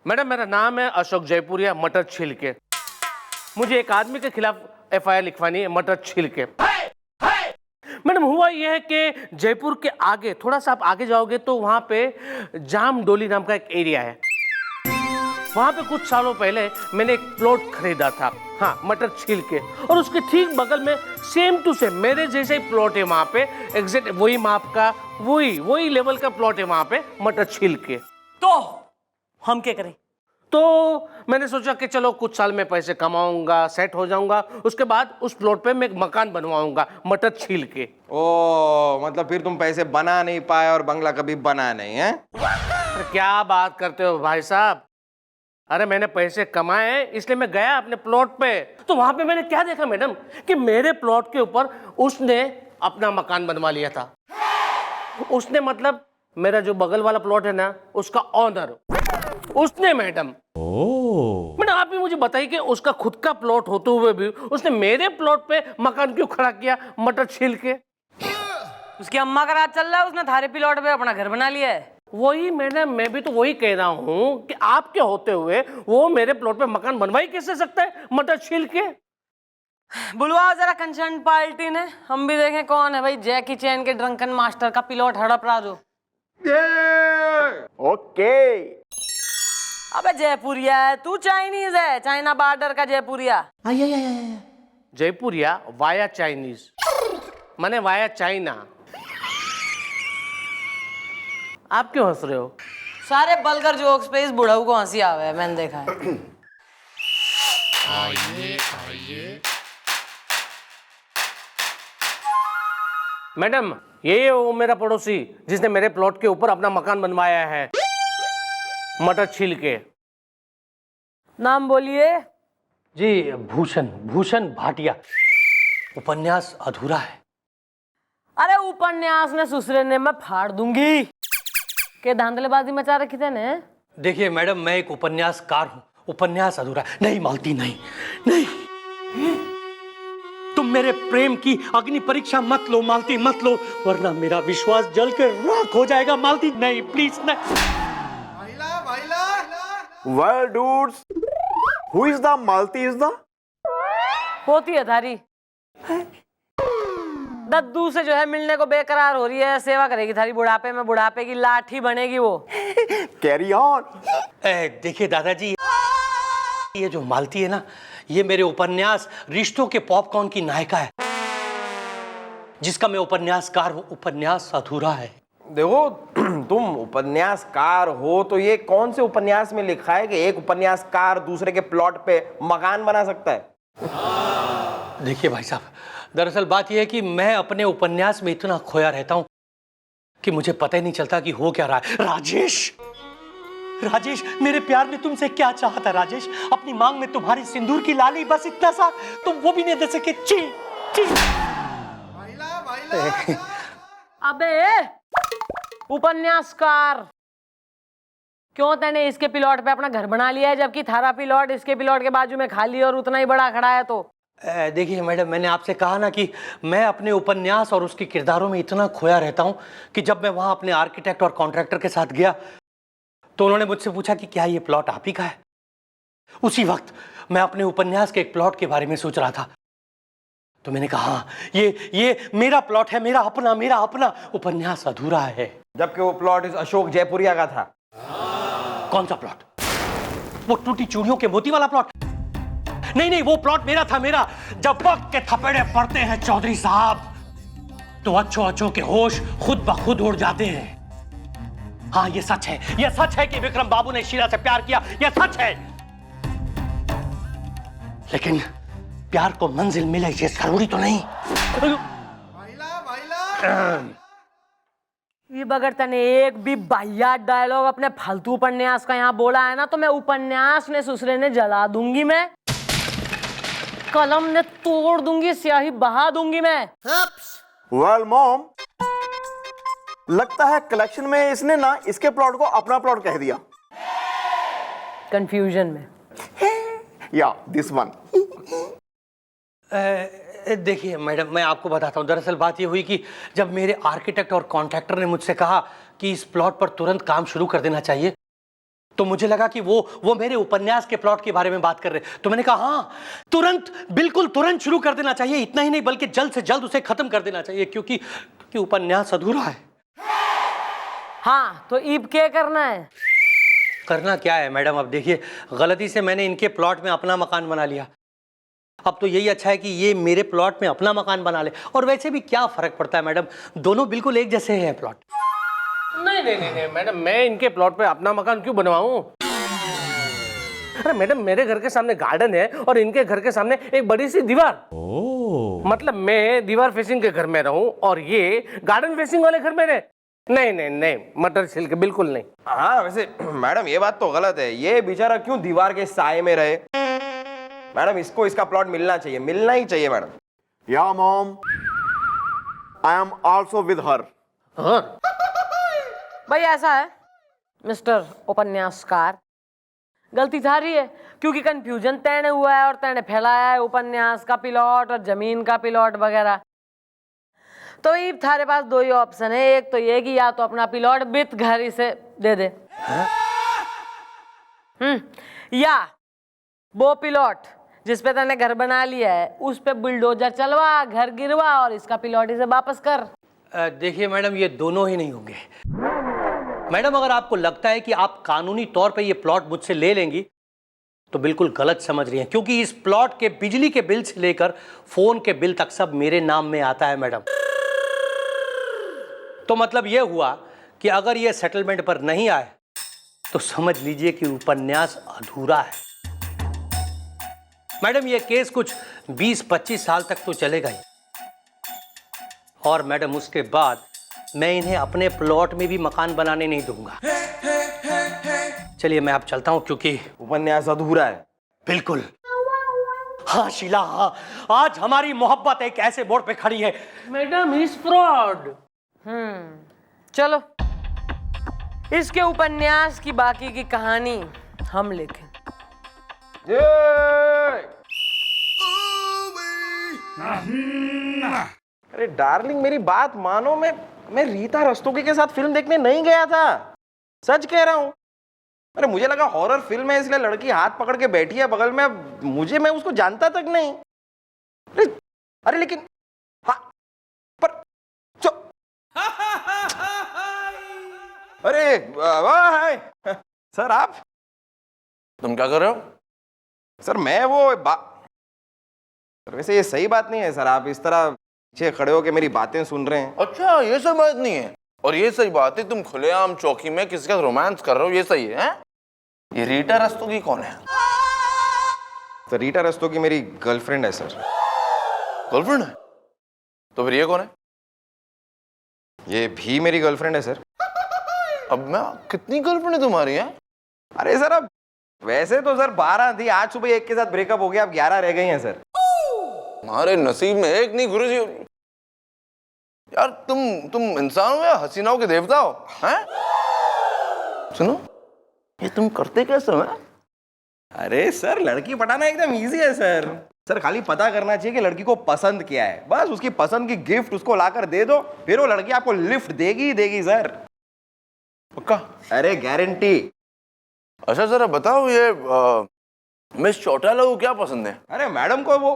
Madam मेरा नाम है अशोक जयपुरिया मटर छील के। मुझे एक आदमी के खिलाफ एफआईआर लिखवानी है मटर छील के। मैडम हुआ यह है कि जयपुर के आगे थोड़ा सा आप आगे जाओगे तो वहां पे जाम डोली नाम का एक एरिया है। वहां पे कुछ सालों पहले मैंने एक प्लॉट खरीदा था, हाँ मटर छील के, और उसके ठीक बगल में सेम टू सेम मेरे जैसे ही प्लॉट है वहां पे, एग्जैक्ट वही माप का वही लेवल का प्लॉट है वहां पे मटर छील के। तो हम क्या करें? तो मैंने सोचा कि चलो कुछ साल में पैसे कमाऊंगा, सेट हो जाऊंगा, उसके बाद उस प्लॉट पे मैं एक मकान बनवाऊंगा मटर छील के। ओ मतलब फिर तुम पैसे बना नहीं पाए और बंगला कभी बना नहीं है? क्या बात करते हो भाई साहब, अरे मैंने पैसे कमाए इसलिए मैं गया अपने प्लॉट पे। तो वहां पे मैंने क्या देखा मैडम कि मेरे प्लॉट के ऊपर उसने अपना मकान बनवा लिया था। उसने मतलब मेरा जो बगल वाला प्लॉट है ना, उसका ऑनर उसने। मैडम मैडम आप भी मुझे बताइए कि उसका खुद का प्लॉट होते हुए भी उसने मेरे प्लॉट पे मकान क्यों खड़ा किया मटर छील के? उसकी अम्मा का राज चल रहा है, उसने थारे प्लॉट पे अपना घर बना लिया है। वही मैडम मैं भी तो वही कह रहा हूँ कि आपके होते हुए वो मेरे प्लॉट पे मकान बनवा ही कैसे सकता है मटर छील के? बुलवाओ जरा कंसर्न पार्टी ने, हम भी देखें कौन है भाई जैकी चैन के ड्रंकन मास्टर का प्लॉट हड़प रहा जो। ओके। अबे जयपुरिया है तू, चाइनीज है, चाइना बॉर्डर का जयपुरिया। जयपुरिया वाया चाइनीज माने वाया चाइना। आप क्यों हंस रहे हो? सारे बलगर जोक्स पे इस बुढ़ऊ को हंसी आवे है, मैंने देखा है। मैडम ये है वो मेरा पड़ोसी जिसने मेरे प्लॉट के ऊपर अपना मकान बनवाया है मटर छील के। नाम बोलिए। जी भूषण भाटिया। उपन्यास अधूरा है। अरे उपन्यास ने सुसरे ने मैं फाड़ दूंगी के धांधलेबाजी मचा रखी थे ने। देखिए मैडम मैं एक उपन्यासकार हूं, उपन्यास अधूरा नहीं मालती, नहीं नहीं। तुम मेरे प्रेम की अग्नि परीक्षा मत लो मालती, मत लो, वरना मेरा विश्वास जल के राख हो जाएगा मालती, नहीं प्लीज नहीं। Well, dudes, who is the Malti is the? होती है थारी दद्दू से जो है मिलने को बेकरार हो रही है, सेवा करेगी थारी बुढ़ापे में, बुढ़ापे की लाठी बनेगी वो। Carry on. देखिए दादाजी, ये जो मालती है ना, ये मेरे उपन्यास रिश्तों के पॉपकॉर्न की नायिका है, जिसका मैं उपन्यासकार हूं। उपन्यास अधूरा है। देखो तुम उपन्यासकार हो तो ये कौन से उपन्यास में लिखा है कि एक उपन्यासकार दूसरे के प्लॉट पे मकान बना सकता है? देखिए भाई साहब, दरअसल बात यह है कि मैं अपने उपन्यास में इतना खोया रहता हूं कि मुझे पता ही नहीं चलता कि हो क्या रहा है। राजेश मेरे प्यार ने तुमसे क्या चाहा था राजेश? अपनी मांग में तुम्हारी सिंदूर की लाली, बस इतना सा, तुम वो भी नहीं दे सके। ची अबे उपन्यासकार, क्यों तैने इसके प्लॉट पे अपना घर बना लिया है जबकि थारा प्लॉट इसके प्लॉट के बाजू में खाली और उतना ही बड़ा खड़ा है? तो देखिए मैडम, मैंने आपसे कहा ना कि मैं अपने उपन्यास और उसके किरदारों में इतना खोया रहता हूं कि जब मैं वहां अपने आर्किटेक्ट और कॉन्ट्रैक्टर के साथ गया तो उन्होंने मुझसे पूछा कि क्या ये प्लॉट आप ही का है? उसी वक्त मैं अपने उपन्यास के एक प्लॉट के बारे में सोच रहा था, तो मैंने कहा हाँ, ये मेरा प्लॉट है, मेरा अपना उपन्यास अधूरा है। जबकि वो प्लॉट इस अशोक जयपुरिया का था। कौन सा प्लॉट? वो टूटी चूड़ियों के मोती वाला प्लॉट? नहीं, वो प्लॉट मेरा था, मेरा। जब वक्त के थपेड़े पड़ते हैं चौधरी साहब, तो अच्छों के होश खुद ब खुद उड़ जाते हैं। हाँ ये सच है कि विक्रम बाबू ने शीला से प्यार किया, ये सच है। लेकिन प्यार को मंजिल मिले ये जरूरी तो नहीं। ये बगैर तने एक भी बाहियात डायलॉग अपने फालतू उपन्यास का यहाँ बोला है ना, तो मैं उपन्यास ने सुसरे ने जला दूंगी, मैं कलम ने तोड़ दूंगी, स्याही बहा दूंगी मैं। Well, mom, लगता है कलेक्शन में इसने ना इसके प्लॉट को अपना प्लॉट कह दिया। कंफ्यूजन में। Yeah, this one. देखिए मैडम, मैं आपको बताता हूँ, दरअसल बात ये हुई कि जब मेरे आर्किटेक्ट और कॉन्ट्रैक्टर ने मुझसे कहा कि इस प्लॉट पर तुरंत काम शुरू कर देना चाहिए, तो मुझे लगा कि वो मेरे उपन्यास के प्लॉट के बारे में बात कर रहे, तो मैंने कहा हाँ, बिल्कुल तुरंत शुरू कर देना चाहिए। इतना ही नहीं बल्कि जल्द से जल्द उसे खत्म कर देना चाहिए, क्योंकि उपन्यास अधूरा है। हाँ तो ईब क्या करना है? करना क्या है मैडम, अब देखिए, गलती से मैंने इनके प्लॉट में अपना मकान बना लिया। अब तो यही अच्छा है कि ये मेरे प्लॉट में अपना मकान बना ले। और वैसे भी क्या फर्क पड़ता है मैडम, दोनों बिल्कुल एक जैसे हैं प्लॉट। नहीं नहीं नहीं नहीं मैडम, मैं इनके प्लॉट पे अपना मकान क्यों बनवाऊं? अरे मैडम, मेरे घर के सामने गार्डन है और इनके घर के सामने एक बड़ी सी दीवार। मतलब मैं दीवार फेसिंग के घर में रहूं और ये गार्डन फेसिंग वाले घर में रहे? नहीं नहीं नहीं, मटर छिलके बिल्कुल नहीं। हाँ वैसे मैडम ये बात तो गलत है, ये बेचारा क्यों दीवार के साए में रहे? मैडम इसको इसका प्लॉट मिलना चाहिए, मिलना ही चाहिए madam. Yeah, mom. I am also with her. हाँ भाई ऐसा है मिस्टर उपन्यासकार, गलती थारी है, क्योंकि कंफ्यूजन तैने हुआ है और तैने फैलाया है उपन्यास का प्लॉट और जमीन का प्लॉट वगैरह। तो ये थारे पास दो ही ऑप्शन है, एक तो ये कि या तो अपना प्लॉट विथ घर इसे दे दे, या वो प्लॉट जिस पे तैने घर बना लिया है उस पे बुलडोजर चलवा, घर गिरवा और इसका प्लॉट इसे वापस कर। देखिए मैडम, ये दोनों ही नहीं होंगे। मैडम अगर आपको लगता है कि आप कानूनी तौर पे ये प्लॉट मुझसे ले लेंगी तो बिल्कुल गलत समझ रही हैं, क्योंकि इस प्लॉट के बिजली के बिल से लेकर फोन के बिल तक सब मेरे नाम में आता है मैडम। तो मतलब ये हुआ कि अगर ये सेटलमेंट पर नहीं आए तो समझ लीजिए कि उपन्यास अधूरा है। मैडम ये केस कुछ 20-25 साल तक तो चलेगा ही, और मैडम उसके बाद मैं इन्हें अपने प्लॉट में भी मकान बनाने नहीं दूंगा। चलिए मैं अब चलता हूं, क्योंकि उपन्यास अधूरा है। बिल्कुल। हाँ शीला, हाँ, आज हमारी मोहब्बत एक ऐसे मोड़ पे खड़ी है। Madam is fraud. चलो इसके उपन्यास की बाकी की कहानी हम लिखें। अरे डार्लिंग मेरी बात मानो, मैं रीता रस्तोगी के साथ फिल्म देखने नहीं गया था, सच कह रहा हूं। अरे मुझे लगा हॉरर फिल्म है इसलिए लड़की हाथ पकड़ के बैठी है बगल में, मैं उसको जानता तक नहीं। अरे लेकिन हाँ पर अरे वाह सर, आप तुम क्या कर रहे हो? सर मैं सर वैसे ये सही बात नहीं है सर, आप इस तरह पीछे खड़े होकर मेरी बातें सुन रहे हैं। अच्छा ये सही बात नहीं है, और ये सही बात है तुम खुलेआम चौकी में किसी का रोमांस कर रहे हो, ये सही है? ये रीटा रस्तोगी कौन है? सर रीटा रस्तोगी मेरी गर्लफ्रेंड है सर। गर्लफ्रेंड है? तो फिर ये कौन है? ये भी मेरी गर्लफ्रेंड है सर। अब मैं कितनी गर्लफ्रेंड है तुम्हारी है? अरे सर अब वैसे तो सर 12 थी, आज सुबह एक के साथ ब्रेकअप हो गया, अब 11 रह गई हैं सर। हमारे नसीब में एक नहीं गुरुजी। यार तुम इंसान हो या हसीनाओं के देवता हो? हैं? सुनो, ये तुम करते कैसे हो? अरे सर लड़की पटाना एकदम इजी है सर। सर खाली पता करना चाहिए कि लड़की को पसंद क्या है, बस उसकी पसंद की गिफ्ट उसको लाकर दे दो, फिर वो लड़की आपको लिफ्ट देगी ही देगी सर। पक्का? अरे गारंटी। अच्छा जरा बताओ, ये मिस चौटाला को क्या पसंद है? अरे मैडम को वो।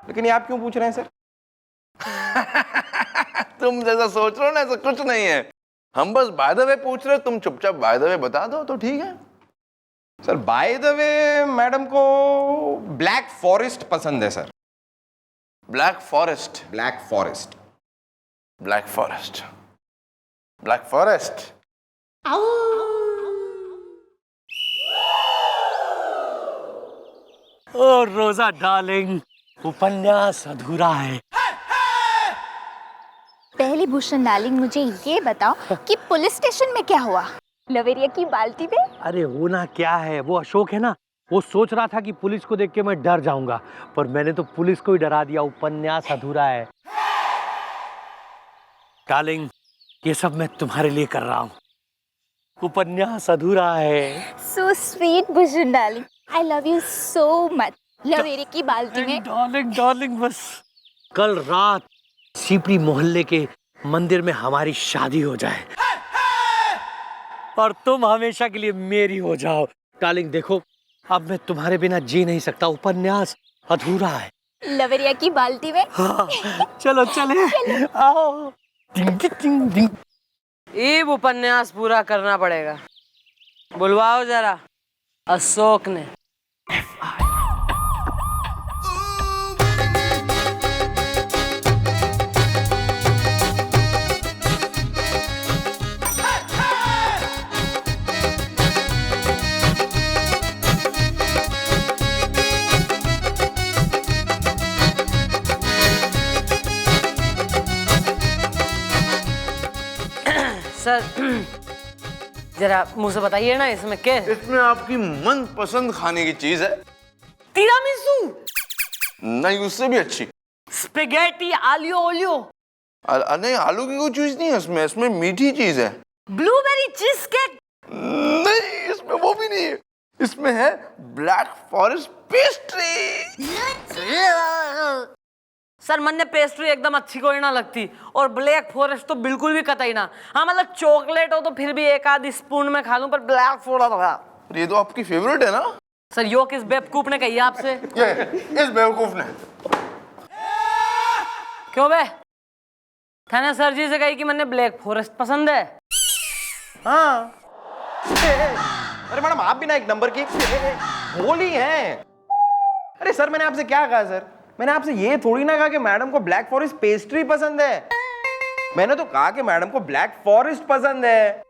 लेकिन ये आप क्यों पूछ रहे हैं सर? तुम जैसा सोच रहे हो ना ऐसा कुछ नहीं है, हम बस बाय द वे पूछ रहे हो, तुम चुपचाप बाय द वे बता दो तो ठीक है। Sir by the way madam को ब्लैक फॉरेस्ट पसंद है sir. Black forest? Black forest. Black forest, black forest. ओ रोजा डार्लिंग, उपन्यास अधूरा है। पहले भूषण डार्लिंग मुझे ये बताओ कि पुलिस स्टेशन में क्या हुआ? लवेरिया की बाल्टी में? अरे होना क्या है, वो अशोक है ना, वो सोच रहा था कि पुलिस को देख के मैं डर जाऊंगा, पर मैंने तो पुलिस को ही डरा दिया। उपन्यास अधूरा है। डार्लिंग ये सब मैं तुम्हारे लिए कर रहा हूँ, उपन्यास अधूरा है। So sweet Bhushan darling, I love you so much. लवेरिया की बाल्टी में। डार्लिंग डार्लिंग बस कल रात सीपड़ी मोहल्ले के मंदिर में हमारी शादी हो जाए और तुम हमेशा के लिए मेरी हो जाओ। डार्लिंग देखो, अब मैं तुम्हारे बिना जी नहीं सकता, उपन्यास अधूरा है। लवेरिया की बाल्टी में। हाँ, चलो चले आओ। डिंग डिंग डिंग डिंग। ये उपन्यास पूरा करना पड़ेगा। बुलवाओ जरा अशोक ने। सर जरा मुंह से बताइए ना, इसमें क्या है? इसमें आपकी मन पसंद खाने की चीज है। तिरामिसू, नहीं, उससे भी अच्छी। स्पेगेटी, आलियो ओलियो, नहीं, आलू की कोई चीज नहीं है इसमें। इसमें मीठी चीज है। Blueberry cheese cake. नहीं, इसमें वो भी नहीं है। इसमें है ब्लैक फॉरेस्ट पेस्ट्री। सर मन ने पेस्ट्री एकदम अच्छी कोई ना लगती, और ब्लैक फॉरेस्ट तो बिल्कुल भी कतई ना। हाँ मतलब चॉकलेट हो तो फिर भी एक आधी स्पून में खा लूं, पर ब्लैक फॉरेस्ट। ये तो आपकी फेवरेट है ना? सर यो किस बेवकूफ ने कही आपसे? ये इस बेवकूफ ने। क्यों बे? थाने सर जी से कही कि मैंने ब्लैक फॉरेस्ट पसंद है। हाँ। अरे मैडम, आप भी ना एक नंबर की बोली हैं। अरे सर, मैंने आपसे क्या कहा सर? मैंने आपसे ये थोड़ी ना कहा कि मैडम को ब्लैक फॉरेस्ट पेस्ट्री पसंद है। मैंने तो कहा कि मैडम को ब्लैक फॉरेस्ट पसंद है।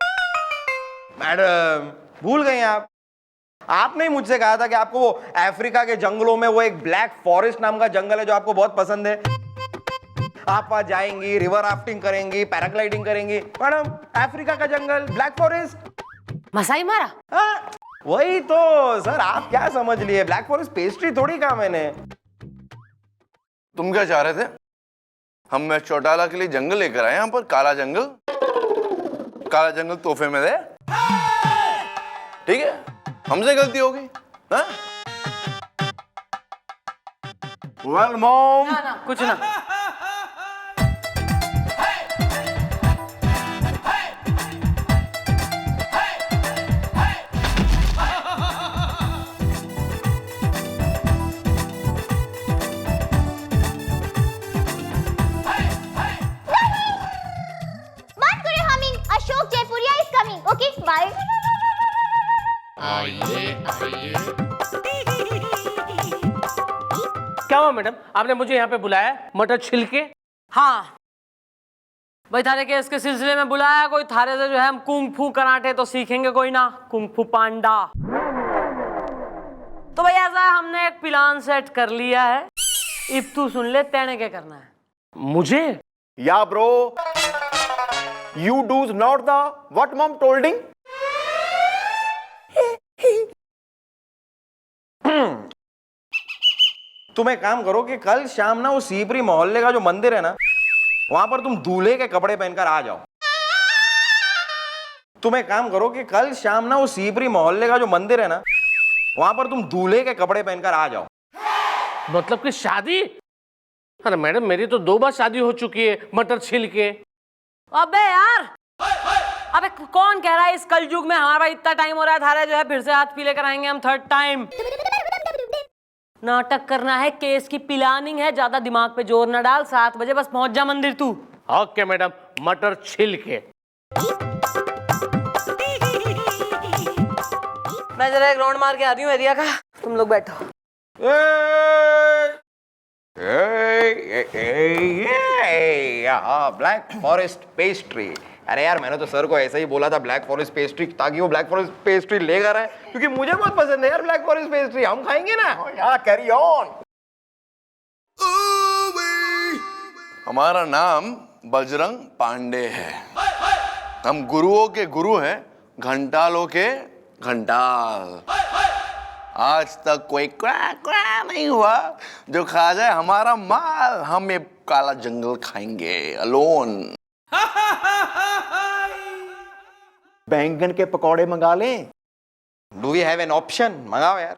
मैडम भूल गई आप। आपने ही मुझसे कहा था कि आपको वो अफ्रीका के जंगलों में वो एक ब्लैक फॉरेस्ट नाम का जंगल है जो आपको बहुत पसंद है। आप वहां जाएंगी, रिवर राफ्टिंग करेंगी, पैराग्लाइडिंग करेंगी। मैडम अफ्रीका का जंगल, ब्लैक फॉरेस्ट, मसाई मारा। हाँ, वही तो सर। आप क्या समझ लिए? ब्लैक फॉरेस्ट पेस्ट्री थोड़ी कहा मैंने। तुम क्या चाह रहे थे? हम मैं चौटाला के लिए जंगल लेकर आए यहाँ पर, काला जंगल। काला जंगल तोहफे में दे। ठीक है, हमसे गलती होगी। हाँ? Well, mom. ना, कुछ ना। बात करें humming, Ashok Jaipuria is coming. Okay bye. क्या हुआ मैडम, आपने मुझे यहाँ पे बुलाया मटर छिलके? हाँ भाई, थारे केस के सिलसिले में बुलाया। कोई थारे से जो है हम कुंग फू कराटे तो सीखेंगे कोई ना, कुंग फू पांडा। तो भाई ऐसा है, हमने एक प्लान सेट कर लिया है। इब तू सुन ले, तेने क्या करना है? मुझे? Yeah, bro. You do not the what mom tolding? तुम एक काम करो कि कल शाम ना वो सीपरी मोहल्ले का जो मंदिर है ना, वहां पर तुम दूल्हे के कपड़े पहनकर आ जाओ। तुम एक काम करो कि कल शाम ना वो सीपरी मोहल्ले का जो मंदिर है ना, वहां पर तुम दूल्हे के कपड़े पहनकर आ जाओ। मतलब कि शादी? अरे मैडम, मेरी तो 2 बार शादी हो चुकी है मटर छिलके। अबे यार, अबे कौन कह रहा है इस कलयुग में हमारा इतना टाइम हो रहा है, थारे जो है फिर से हाथ पीले कराएंगे हम 3rd टाइम। नाटक करना है, केस की प्लानिंग है, ज्यादा दिमाग पे जोर न डाल। 7 बजे बस पहुंच जा मंदिर तू। ओके मैडम, मटर छिलके। मैं जरा एक राउंड मार के आ रही हूँ एरिया का, तुम लोग बैठो। Black forest pastry. अरे यार, मैंने तो सर को ऐसा ही बोला था ब्लैक फॉरेस्ट पेस्ट्री, ताकि वो ब्लैक फॉरेस्ट पेस्ट्री लेकर आए, क्योंकि मुझे बहुत पसंद है यार ब्लैक फॉरेस्ट पेस्ट्री। हम खाएंगे ना यार, कैरी ऑन। हमारा नाम बजरंग पांडे है। हम गुरुओं के गुरु हैं, घंटालों के घंटाल। आज तक कोई क्वा क्वा नहीं हुआ जो खा जाए हमारा माल। हम ये काला जंगल खाएंगे अलोन। बैंगन के पकौड़े मंगा लें। Do we have an option? मंगाओ यार।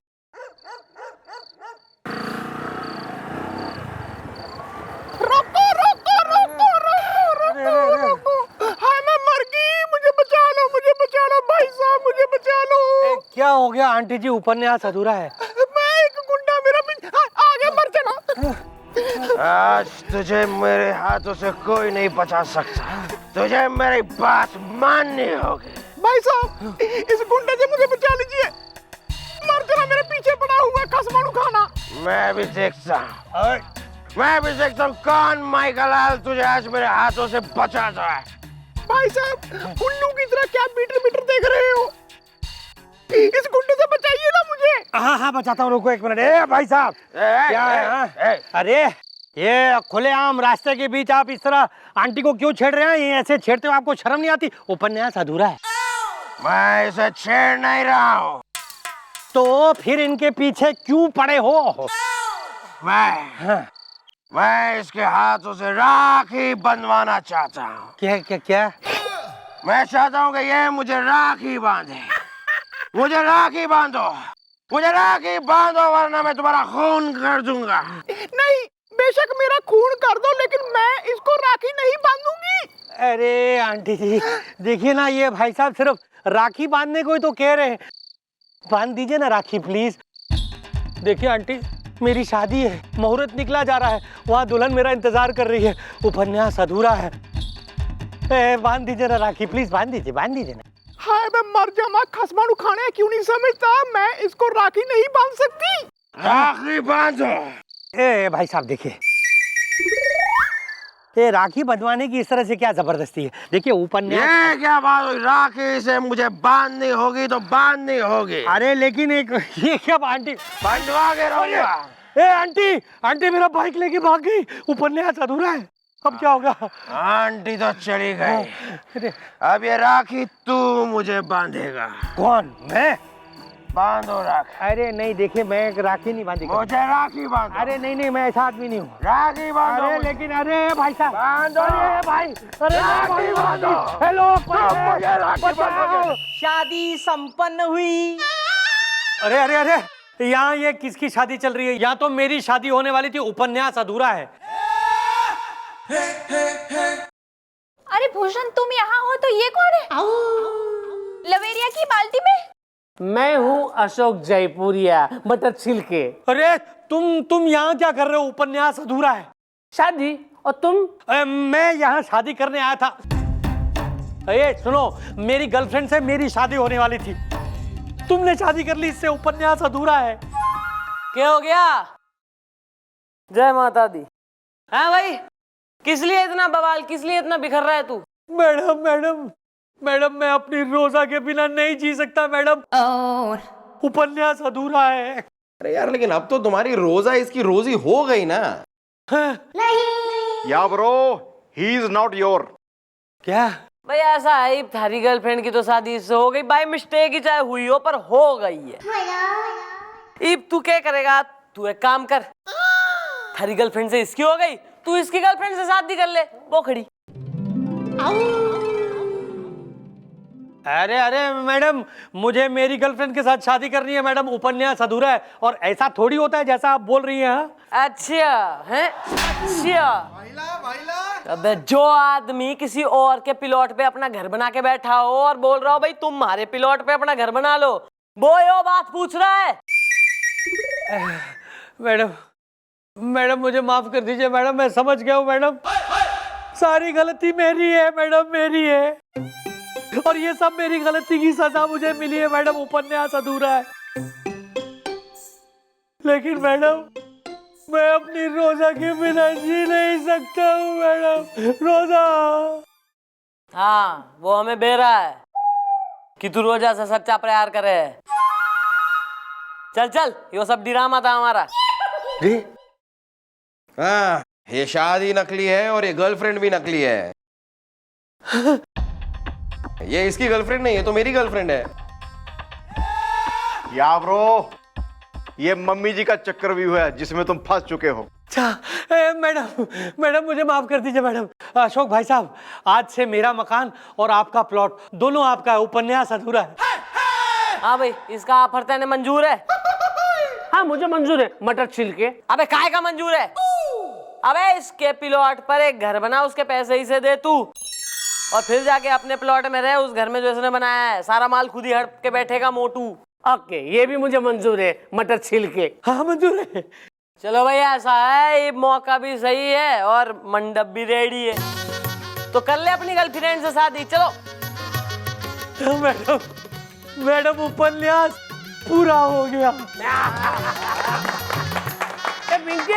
हाय, मैं मर गई, मुझे बचा लो, मुझे बचा लो भाई साहब, मुझे बचा लो। क्या हो गया आंटी जी, उपन्यास अधूरा है। मैं एक गुंडा मेरा आगे मर चला। आज तुझे मेरे हाथों से कोई नहीं बचा सकता, तुझे मेरी बात माननी होगी। भाई साहब इस गुंडे से मुझे बचा लीजिए, मर चला मेरे पीछे पड़ा हुआ खसमानू खाना। मैं भी देखता हूँ कौन माइकल तुझे आज मेरे हाथों से बचाता है। भाई साहब उल्लू की तरह क्या बीटर बीटर देख रहे हो, इस गुंडे से बचाइए ना मुझे। हाँ हाँ बचाता हूँ, रुको एक मिनट। ए भाई साहब क्या है? हाँ? अरे ये खुलेआम रास्ते के बीच आप इस तरह आंटी को क्यों छेड़ रहे हैं? ये ऐसे छेड़ते हो आपको शर्म नहीं आती? उपन्यास अधूरा है। मैं इसे छेड़ नहीं रहा हूँ। तो फिर इनके पीछे क्यों पड़े हो? मैं इसके हाथों से राखी बंधवाना चाहता हूँ। क्या क्या क्या? मैं चाहता हूँ कि ये मुझे राखी बांधे। मुझे राखी बांधो, मुझे राखी बांधो, वरना मैं तुम्हारा खून कर दूंगा। नहीं, बेशक मेरा खून कर दो, लेकिन मैं इसको राखी नहीं बांधूंगी। अरे आंटी जी देखिए ना, ये भाई साहब सिर्फ राखी बांधने को ही तो कह रहे हैं। बांध दीजिए ना राखी प्लीज। देखिए आंटी मेरी शादी है, मुहूर्त निकला जा रहा है, वहाँ दुल्हन मेरा इंतजार कर रही है, उपन्यास अधूरा है। बांध दीजिए ना राखी प्लीज, बांध दीजिए ना। हाय मैं मर जामा खसमानू खाने, क्यों नहीं समझता? मैं इसको राखी नहीं बांध सकती। राखी बांधो। ए भाई साहब देखिए, ये राखी बंधवाने की इस तरह से क्या जबरदस्ती है? देखिए उपन्यास। ये क्या बात हुई? राखी से मुझे बांधनी होगी तो बांधनी होगी। अरे लेकिन एक ये क्या आंटी? बंधवा के रहूंगा। ए आंटी मेरा बाइक लेके भाग गई, उपन्यास अधूरा है, अब क्या होगा? आंटी तो चली गई, अब ये राखी तू मुझे बांधेगा। कौन? मैं? बांधो राखी। अरे नहीं देखिए, मैं राखी नहीं बांधेगा। मुझे राखी बांधो। अरे नहीं मैं ऐसा आदमी नहीं हूँ। राखी बांधो। अरे लेकिन अरे भाई साहब बांधो। अरे भाई, अरे राखी बांधो। हेलो मुझे राखी बांधो। शादी संपन्न हुई। अरे यहाँ ये किसकी शादी चल रही है? यहाँ तो मेरी शादी होने वाली थी, उपन्यास अधूरा है। अरे भूषण तुम यहाँ हो तो ये कौन है? लवेरिया की बाल्टी में? मैं हूँ अशोक जयपुरिया, मटर छिलके। अरे तुम यहाँ क्या कर रहे हो? उपन्यास अधूरा है। शादी? और तुम? मैं यहाँ शादी करने आया था। अरे सुनो, मेरी गर्लफ्रेंड से मेरी शादी होने वाली थी, तुमने शादी कर ली, इससे उपन्यास अधूरा है। क्या हो गया? जय माता दी। हाँ भाई, किस लिए इतना बवाल, किस लिए इतना बिखर रहा है तू? मैडम मैं अपनी रोजा के बिना नहीं जी सकता मैडम। उपन्यास अधूरा है। अरे यार लेकिन अब तो तुम्हारी रोजा इसकी रोजी हो गई ना। या bro, he is not your. क्या भाई ऐसा है, थारी गर्लफ्रेंड की तो शादी इससे हो गई, बाय मिस्टेक ही चाहे हुई हो, पर हो गई है। इब तू क्या करेगा? तू एक काम कर, थारी गर्लफ्रेंड से इसकी हो गई, तू इसकी गर्लफ्रेंड से शादी कर ले, वो खड़ी। अरे मैडम, मुझे मेरी गर्लफ्रेंड के साथ शादी करनी है मैडम, उपन्यास अधूरा है। और ऐसा थोड़ी होता है जैसा आप बोल रही हैं। अच्छा है, अच्छा। अबे जो आदमी किसी और के प्लॉट पे अपना घर बना के बैठा हो और बोल रहा हो भाई तुम हमारे प्लॉट पे अपना घर बना लो, वो यो बात पूछ रहा है। मैडम मुझे माफ कर दीजिए मैडम, मैं समझ गया हूँ मैडम, सारी गलती मेरी है मैडम, मेरी है, और ये सब मेरी गलती की सजा मुझे मिली है मैडम। उपन्यास अधूरा है, लेकिन मैडम मैं अपनी रोजा के बिना जी नहीं सकता हूँ मैडम। रोजा। हाँ वो हमें बेरा है कि तू रोजा से सच्चा प्यार करे। चल ये सब ड्रामा था हमारा। हाँ, ये शादी नकली है और ये गर्लफ्रेंड भी नकली है। ये इसकी गर्लफ्रेंड नहीं है तो मेरी गर्लफ्रेंड है। या ब्रो, ये मम्मी जी का चक्रव्यूह है जिसमें तुम फंस चुके हो। मैडम मुझे माफ कर दीजिए मैडम। अशोक भाई साहब, आज से मेरा मकान और आपका प्लॉट दोनों आपका है, उपन्यास अधूरा है। हाँ भाई, इसका ऑफर तेने मंजूर है? हाँ मुझे मंजूर है, मटर छिलके। अबे काय का मंजूर है? अबे इसके प्लॉट पर एक घर बना, उसके पैसे ही से दे तू। और फिर जाके अपने प्लॉट में रहे, उस घर में जो इसने बनाया है। सारा माल खुद ही हड़प के बैठेगा मोटू। ओके, ये भी मुझे मंजूर है, मटर छील के। हाँ मंजूर है। चलो भाई, ऐसा है, ये मौका भी सही है और मंडप भी रेडी है, तो कर ले अपनी गर्लफ्रेंड से शादी। चलो मैडम उपन्यास पूरा हो गया। पिंकी